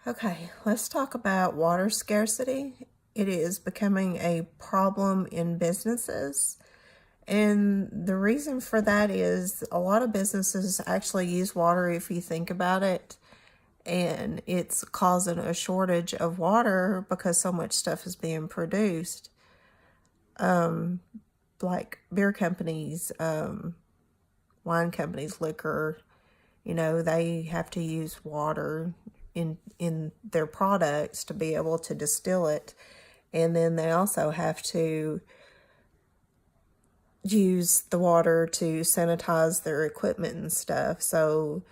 Okay, let's talk about water scarcity. It is becoming a problem in businesses. And the reason for that is a lot of businesses actually use water if you think about it. And it's causing a shortage of water because so much stuff is being produced. Like beer companies, wine companies, liquor, they have to use water in their products to be able to distill it. And then they also have to use the water to sanitize their equipment and stuff. So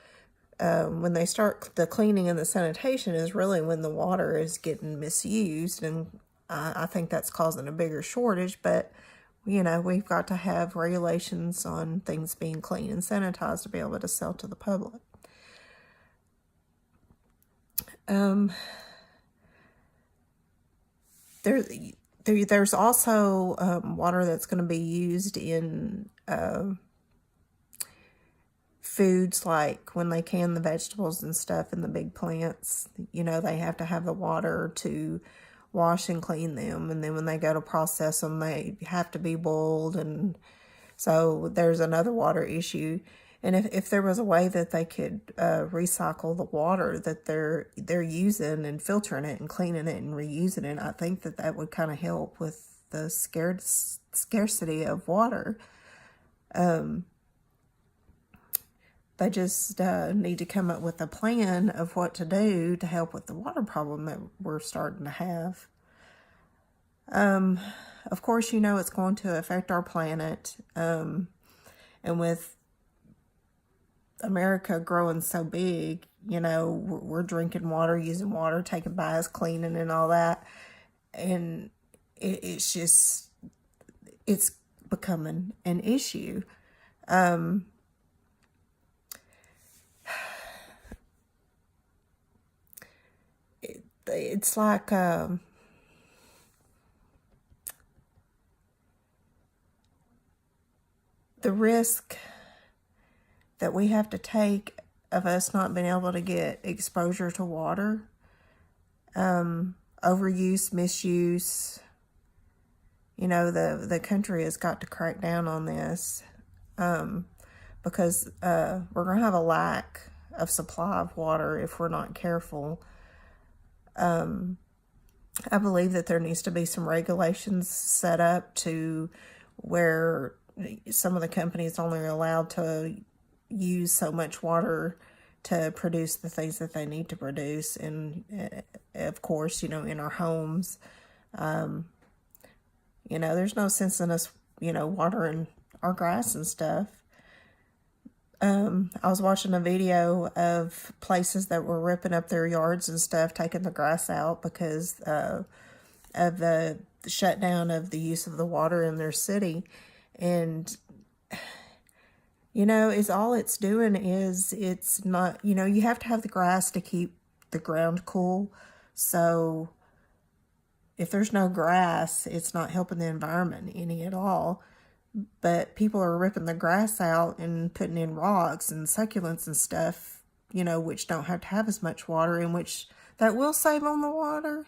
when they start the cleaning and the sanitation is really when the water is getting misused. And I think that's causing a bigger shortage. But, we've got to have regulations on things being clean and sanitized to be able to sell to the public. There's also water that's going to be used in foods, like when they can the vegetables and stuff in the big plants. They have to have the water to wash and clean them, and then when they go to process them, they have to be boiled, and so there's another water issue. And if there was a way that they could recycle the water that they're using and filtering it and cleaning it and reusing it, I think that would kind of help with the scarcity of water. They just need to come up with a plan of what to do to help with the water problem that we're starting to have. Of course, it's going to affect our planet. And with America growing so big, we're drinking water, using water, taking baths, cleaning and all that. And it's becoming an issue. It's like the risk that we have to take of us not being able to get exposure to water, overuse, misuse. The country has got to crack down on this because we're going to have a lack of supply of water if we're not careful. I believe that there needs to be some regulations set up to where some of the companies only are allowed to use so much water to produce the things that they need to produce. And of course, in our homes, there's no sense in us, watering our grass and stuff. I was watching a video of places that were ripping up their yards and stuff, taking the grass out because of the shutdown of the use of the water in their city. And, is all it's doing is it's not, you have to have the grass to keep the ground cool. So if there's no grass, it's not helping the environment any at all. But people are ripping the grass out and putting in rocks and succulents and stuff, which don't have to have as much water, and which that will save on the water.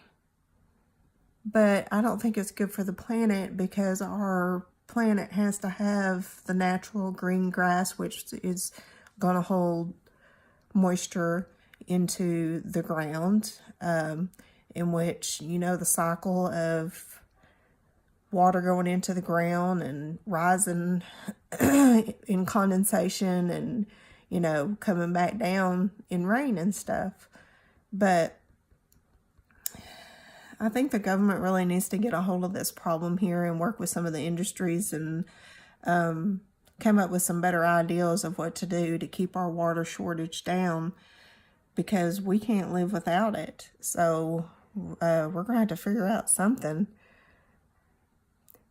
But I don't think it's good for the planet because our planet has to have the natural green grass, which is going to hold moisture into the ground, in which, the cycle of water going into the ground and rising in condensation and, coming back down in rain and stuff. But I think the government really needs to get a hold of this problem here and work with some of the industries and come up with some better ideas of what to do to keep our water shortage down, because we can't live without it. So we're going to have to figure out something.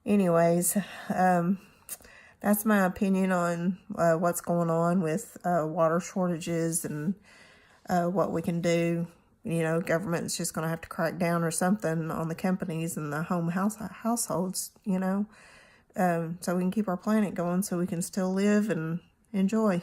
Anyways, that's my opinion on what's going on with water shortages and what we can do. Government's just going to have to crack down or something on the companies and the households, so we can keep our planet going so we can still live and enjoy.